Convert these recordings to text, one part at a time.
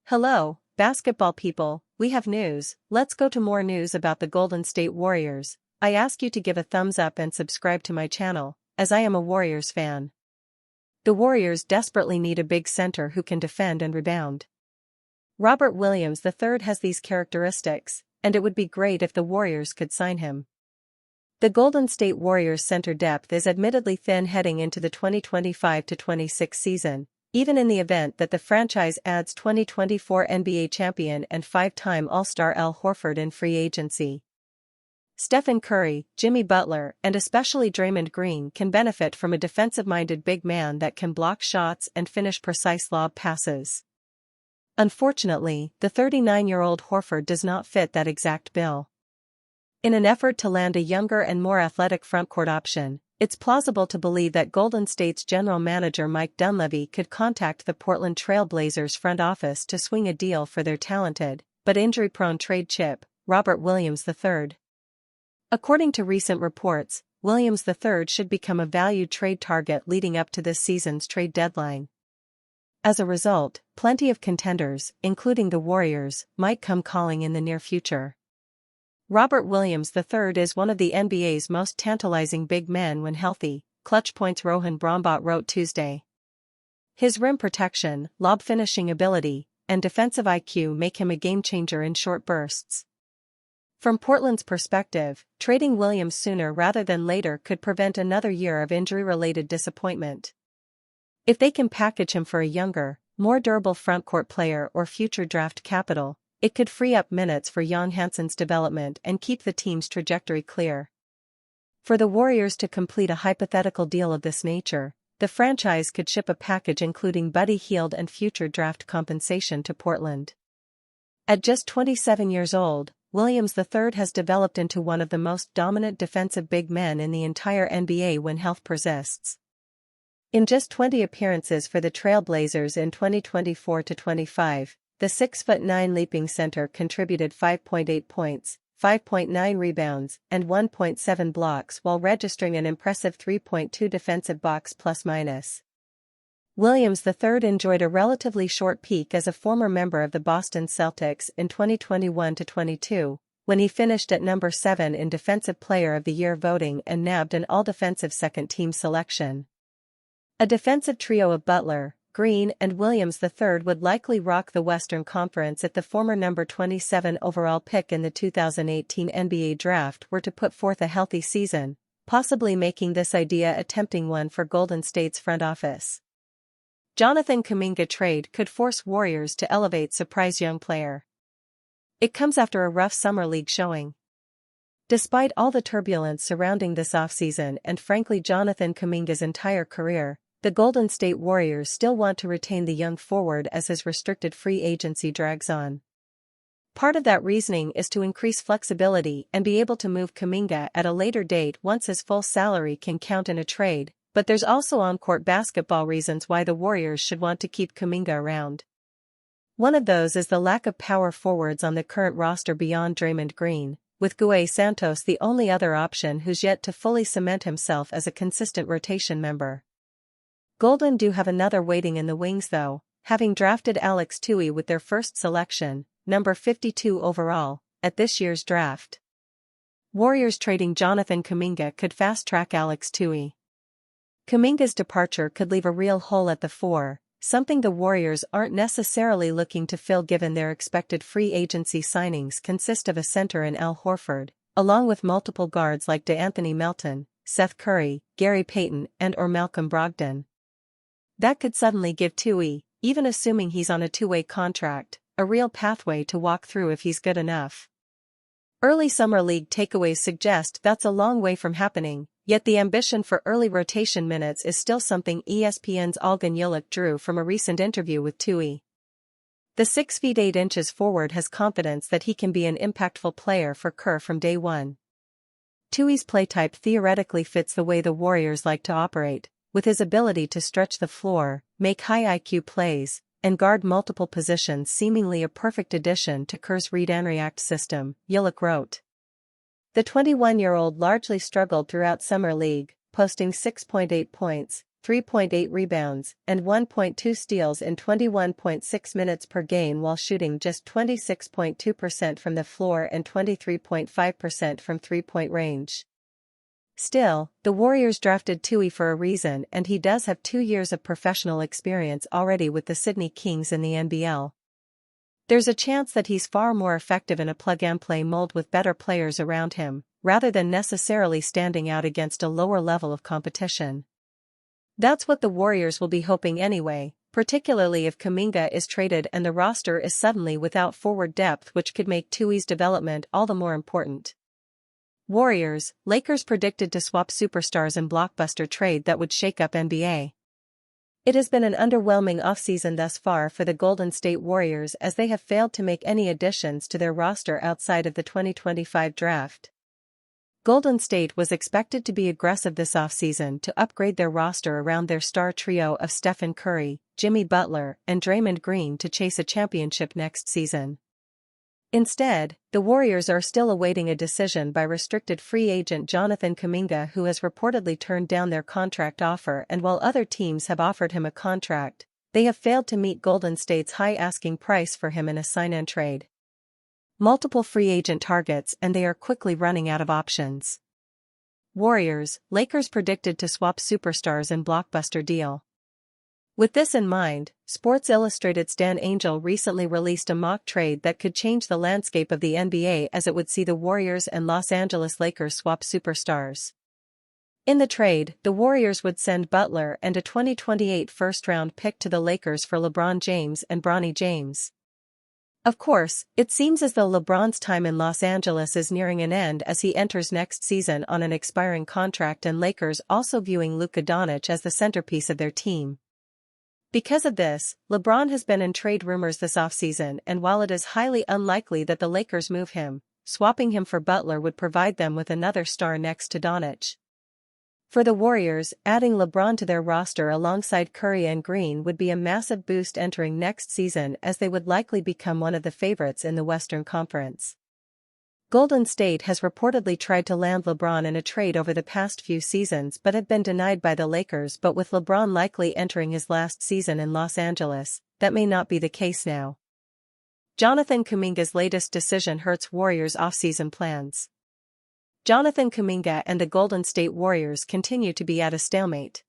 Hello, basketball people, we have news. Let's go to more news about the Golden State Warriors. I ask you to give a thumbs up and subscribe to my channel, as I am a Warriors fan. The Warriors desperately need a big center who can defend and rebound. Robert Williams III has these characteristics, and it would be great if the Warriors could sign him. The Golden State Warriors center depth is admittedly thin heading into the 2025-26 season, even in the event that the franchise adds 2024 NBA champion and five-time All-Star Al Horford in free agency. Stephen Curry, Jimmy Butler, and especially Draymond Green can benefit from a defensive-minded big man that can block shots and finish precise lob passes. Unfortunately, the 39-year-old Horford does not fit that exact bill. In an effort to land a younger and more athletic frontcourt option, it's plausible to believe that Golden State's general manager Mike Dunleavy could contact the Portland Trail Blazers front office to swing a deal for their talented, but injury-prone trade chip, Robert Williams III. According to recent reports, Williams III should become a valued trade target leading up to this season's trade deadline. As a result, plenty of contenders, including the Warriors, might come calling in the near future. Robert Williams III is one of the NBA's most tantalizing big men when healthy, Clutch Points Rohan Brombaut wrote Tuesday. His rim protection, lob finishing ability, and defensive IQ make him a game-changer in short bursts. From Portland's perspective, trading Williams sooner rather than later could prevent another year of injury-related disappointment. If they can package him for a younger, more durable frontcourt player or future draft capital, it could free up minutes for Jan Hansen's development and keep the team's trajectory clear. For the Warriors to complete a hypothetical deal of this nature, the franchise could ship a package including Buddy Hield and future draft compensation to Portland. At just 27 years old, Williams III has developed into one of the most dominant defensive big men in the entire NBA when health persists. In just 20 appearances for the Trail Blazers in 2024-25, the 6'9" leaping center contributed 5.8 points, 5.9 rebounds, and 1.7 blocks while registering an impressive 3.2 defensive box plus-minus. Williams III enjoyed a relatively short peak as a former member of the Boston Celtics in 2021-22, when he finished at number 7 in Defensive Player of the Year voting and nabbed an all-defensive second-team selection. A defensive trio of Butler, Green and Williams III would likely rock the Western Conference if the former number 27 overall pick in the 2018 NBA Draft were to put forth a healthy season, possibly making this idea a tempting one for Golden State's front office. Jonathan Kuminga trade could force Warriors to elevate surprise young player. It comes after a rough summer league showing. Despite all the turbulence surrounding this offseason and frankly Jonathan Kuminga's entire career, the Golden State Warriors still want to retain the young forward as his restricted free agency drags on. Part of that reasoning is to increase flexibility and be able to move Kuminga at a later date once his full salary can count in a trade, but there's also on-court basketball reasons why the Warriors should want to keep Kuminga around. One of those is the lack of power forwards on the current roster beyond Draymond Green, with Gueye Santos the only other option who's yet to fully cement himself as a consistent rotation member. Golden do have another waiting in the wings though, having drafted Alex Tui with their first selection, number 52 overall, at this year's draft. Warriors trading Jonathan Kuminga could fast-track Alex Tui. Kuminga's departure could leave a real hole at the 4, something the Warriors aren't necessarily looking to fill given their expected free agency signings consist of a center in Al Horford, along with multiple guards like DeAnthony Melton, Seth Curry, Gary Payton and/or Malcolm Brogdon. That could suddenly give Tui, even assuming he's on a two-way contract, a real pathway to walk through if he's good enough. Early summer league takeaways suggest that's a long way from happening, yet the ambition for early rotation minutes is still something ESPN's Olgun Yulik drew from a recent interview with Tui. The 6'8" forward has confidence that he can be an impactful player for Kerr from day one. Tui's playtype theoretically fits the way the Warriors like to operate, with his ability to stretch the floor, make high IQ plays, and guard multiple positions seemingly a perfect addition to Kerr's read and react system, Yulik wrote. The 21-year-old largely struggled throughout summer league, posting 6.8 points, 3.8 rebounds, and 1.2 steals in 21.6 minutes per game while shooting just 26.2% from the floor and 23.5% from three-point range. Still, the Warriors drafted Tui for a reason, and he does have 2 years of professional experience already with the Sydney Kings in the NBL. There's a chance that he's far more effective in a plug-and-play mold with better players around him, rather than necessarily standing out against a lower level of competition. That's what the Warriors will be hoping anyway, particularly if Kuminga is traded and the roster is suddenly without forward depth, which could make Tui's development all the more important. Warriors, Lakers predicted to swap superstars in blockbuster trade that would shake up NBA. It has been an underwhelming offseason thus far for the Golden State Warriors as they have failed to make any additions to their roster outside of the 2025 draft. Golden State was expected to be aggressive this offseason to upgrade their roster around their star trio of Stephen Curry, Jimmy Butler, and Draymond Green to chase a championship next season. Instead, the Warriors are still awaiting a decision by restricted free agent Jonathan Kuminga, who has reportedly turned down their contract offer, and while other teams have offered him a contract, they have failed to meet Golden State's high asking price for him in a sign-and trade. Multiple free agent targets, and they are quickly running out of options. Warriors, Lakers predicted to swap superstars in blockbuster deal. With this in mind, Sports Illustrated's Dan Angel recently released a mock trade that could change the landscape of the NBA, as it would see the Warriors and Los Angeles Lakers swap superstars. In the trade, the Warriors would send Butler and a 2028 first-round pick to the Lakers for LeBron James and Bronny James. Of course, it seems as though LeBron's time in Los Angeles is nearing an end as he enters next season on an expiring contract, and Lakers also viewing Luka Doncic as the centerpiece of their team. Because of this, LeBron has been in trade rumors this offseason, and while it is highly unlikely that the Lakers move him, swapping him for Butler would provide them with another star next to Doncic. For the Warriors, adding LeBron to their roster alongside Curry and Green would be a massive boost entering next season, as they would likely become one of the favorites in the Western Conference. Golden State has reportedly tried to land LeBron in a trade over the past few seasons but have been denied by the Lakers, but with LeBron likely entering his last season in Los Angeles, that may not be the case now. Jonathan Kuminga's latest decision hurts Warriors' offseason plans. Jonathan Kuminga and the Golden State Warriors continue to be at a stalemate.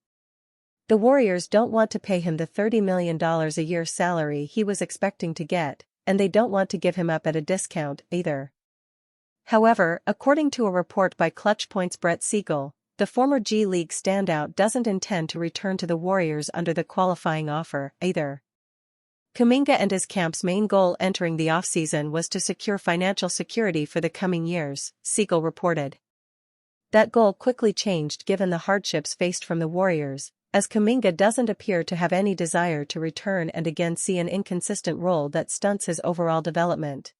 The Warriors don't want to pay him the $30 million a year salary he was expecting to get, and they don't want to give him up at a discount either. However, according to a report by Clutch Point's Brett Siegel, the former G League standout doesn't intend to return to the Warriors under the qualifying offer either. Kuminga and his camp's main goal entering the offseason was to secure financial security for the coming years, Siegel reported. That goal quickly changed given the hardships faced from the Warriors, as Kuminga doesn't appear to have any desire to return and again see an inconsistent role that stunts his overall development.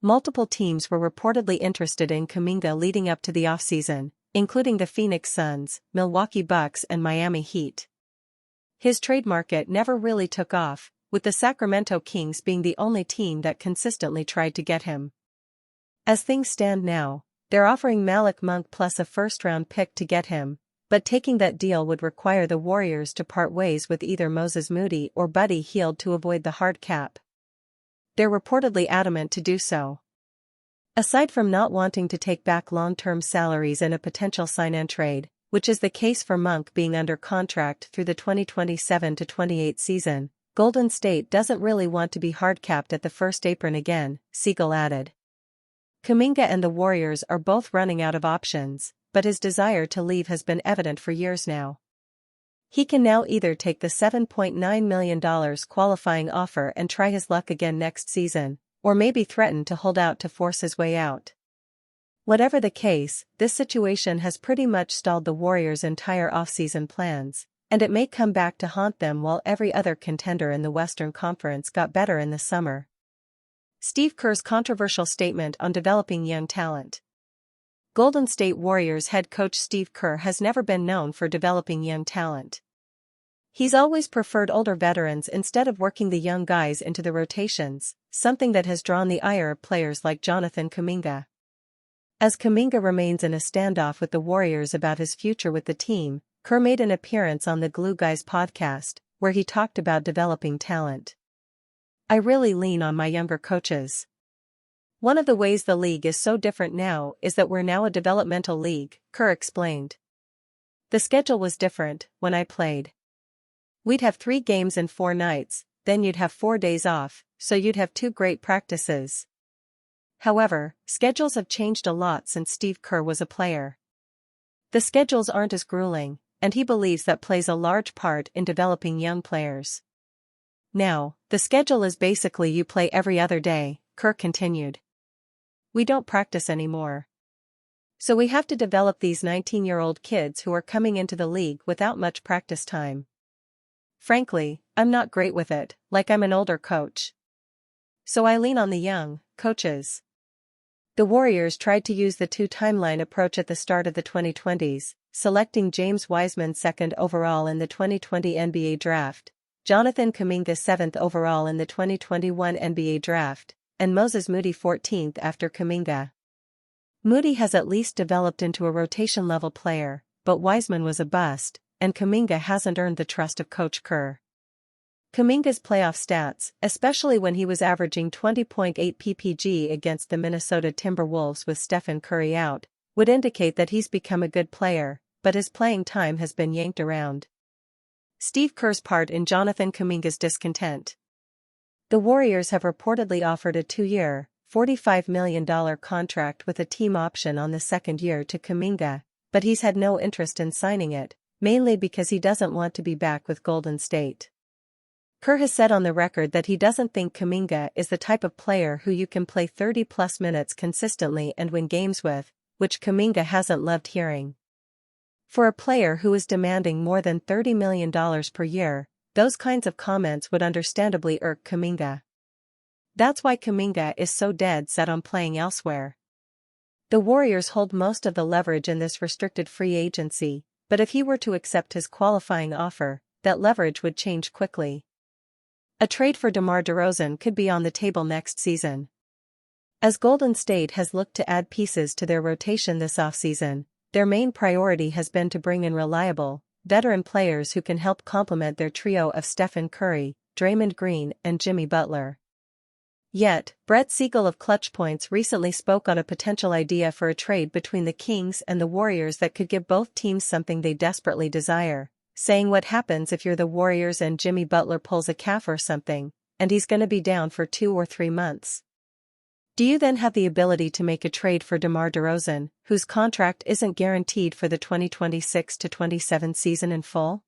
Multiple teams were reportedly interested in Kuminga leading up to the offseason, including the Phoenix Suns, Milwaukee Bucks, and Miami Heat. His trade market never really took off, with the Sacramento Kings being the only team that consistently tried to get him. As things stand now, they're offering Malik Monk plus a first-round pick to get him, but taking that deal would require the Warriors to part ways with either Moses Moody or Buddy Hield to avoid the hard cap. They're reportedly adamant to do so. Aside from not wanting to take back long-term salaries in a potential sign-and trade, which is the case for Monk being under contract through the 2027-28 season, Golden State doesn't really want to be hard-capped at the first apron again, Siegel added. Kuminga and the Warriors are both running out of options, but his desire to leave has been evident for years now. He can now either take the $7.9 million qualifying offer and try his luck again next season, or maybe threaten to hold out to force his way out. Whatever the case, this situation has pretty much stalled the Warriors' entire offseason plans, and it may come back to haunt them while every other contender in the Western Conference got better in the summer. Steve Kerr's controversial statement on developing young talent. Golden State Warriors head coach Steve Kerr has never been known for developing young talent. He's always preferred older veterans instead of working the young guys into the rotations, something that has drawn the ire of players like Jonathan Kuminga. As Kuminga remains in a standoff with the Warriors about his future with the team, Kerr made an appearance on the Glue Guys podcast, where he talked about developing talent. I really lean on my younger coaches. One of the ways the league is so different now is that we're now a developmental league, Kerr explained. The schedule was different when I played. We'd have 3 games in 4 nights, then you'd have 4 days off, so you'd have 2 great practices. However, schedules have changed a lot since Steve Kerr was a player. The schedules aren't as grueling, and he believes that plays a large part in developing young players. Now, the schedule is basically you play every other day, Kerr continued. We don't practice anymore. So we have to develop these 19-year-old kids who are coming into the league without much practice time. Frankly, I'm not great with it, like I'm an older coach. So I lean on the young coaches. The Warriors tried to use the 2-timeline approach at the start of the 2020s, selecting James Wiseman 2nd overall in the 2020 NBA draft, Jonathan Kuminga 7th overall in the 2021 NBA draft, and Moses Moody 14th after Kuminga. Moody has at least developed into a rotation-level player, but Wiseman was a bust, and Kuminga hasn't earned the trust of Coach Kerr. Kuminga's playoff stats, especially when he was averaging 20.8 ppg against the Minnesota Timberwolves with Stephen Curry out, would indicate that he's become a good player, but his playing time has been yanked around. Steve Kerr's part in Jonathan Kuminga's discontent. The Warriors have reportedly offered a 2-year, $45 million contract with a team option on the 2nd year to Kuminga, but he's had no interest in signing it, mainly because he doesn't want to be back with Golden State. Kerr has said on the record that he doesn't think Kuminga is the type of player who you can play 30-plus minutes consistently and win games with, which Kuminga hasn't loved hearing. For a player who is demanding more than $30 million per year, those kinds of comments would understandably irk Kuminga. That's why Kuminga is so dead set on playing elsewhere. The Warriors hold most of the leverage in this restricted free agency, but if he were to accept his qualifying offer, that leverage would change quickly. A trade for DeMar DeRozan could be on the table next season. As Golden State has looked to add pieces to their rotation this offseason, their main priority has been to bring in reliable, veteran players who can help complement their trio of Stephen Curry, Draymond Green, and Jimmy Butler. Yet, Brett Siegel of Clutch Points recently spoke on a potential idea for a trade between the Kings and the Warriors that could give both teams something they desperately desire, saying what happens if you're the Warriors and Jimmy Butler pulls a calf or something, and he's gonna be down for 2 or 3 months. Do you then have the ability to make a trade for DeMar DeRozan, whose contract isn't guaranteed for the 2026-27 season in full?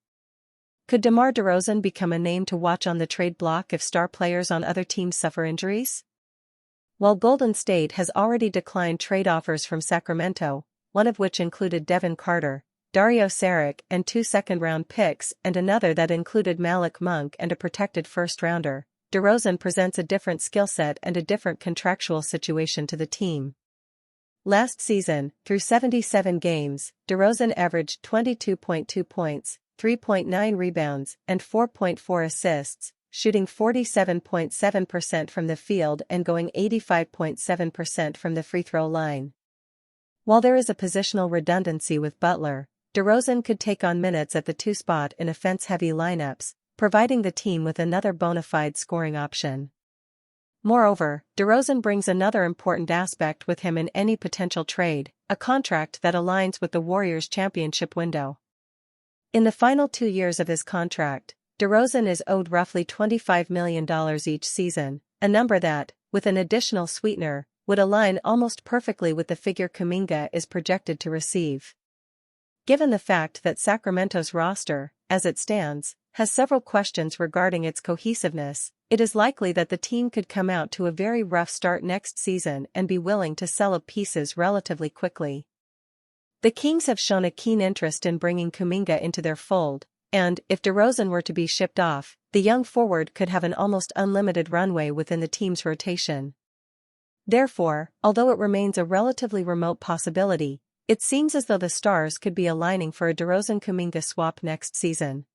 Could DeMar DeRozan become a name to watch on the trade block if star players on other teams suffer injuries? While Golden State has already declined trade offers from Sacramento, one of which included Devin Carter, Dario Saric and 2 second-round picks and another that included Malik Monk and a protected first-rounder, DeRozan presents a different skill set and a different contractual situation to the team. Last season, through 77 games, DeRozan averaged 22.2 points, 3.9 rebounds, and 4.4 assists, shooting 47.7% from the field and going 85.7% from the free throw line. While there is a positional redundancy with Butler, DeRozan could take on minutes at the 2 spot in offense-heavy lineups, providing the team with another bona fide scoring option. Moreover, DeRozan brings another important aspect with him in any potential trade, a contract that aligns with the Warriors' championship window. In the final 2 years of his contract, DeRozan is owed roughly $25 million each season, a number that, with an additional sweetener, would align almost perfectly with the figure Kuminga is projected to receive. Given the fact that Sacramento's roster, as it stands, has several questions regarding its cohesiveness, it is likely that the team could come out to a very rough start next season and be willing to sell up pieces relatively quickly. The Kings have shown a keen interest in bringing Kuminga into their fold, and, if DeRozan were to be shipped off, the young forward could have an almost unlimited runway within the team's rotation. Therefore, although it remains a relatively remote possibility, it seems as though the stars could be aligning for a DeRozan-Kuminga swap next season.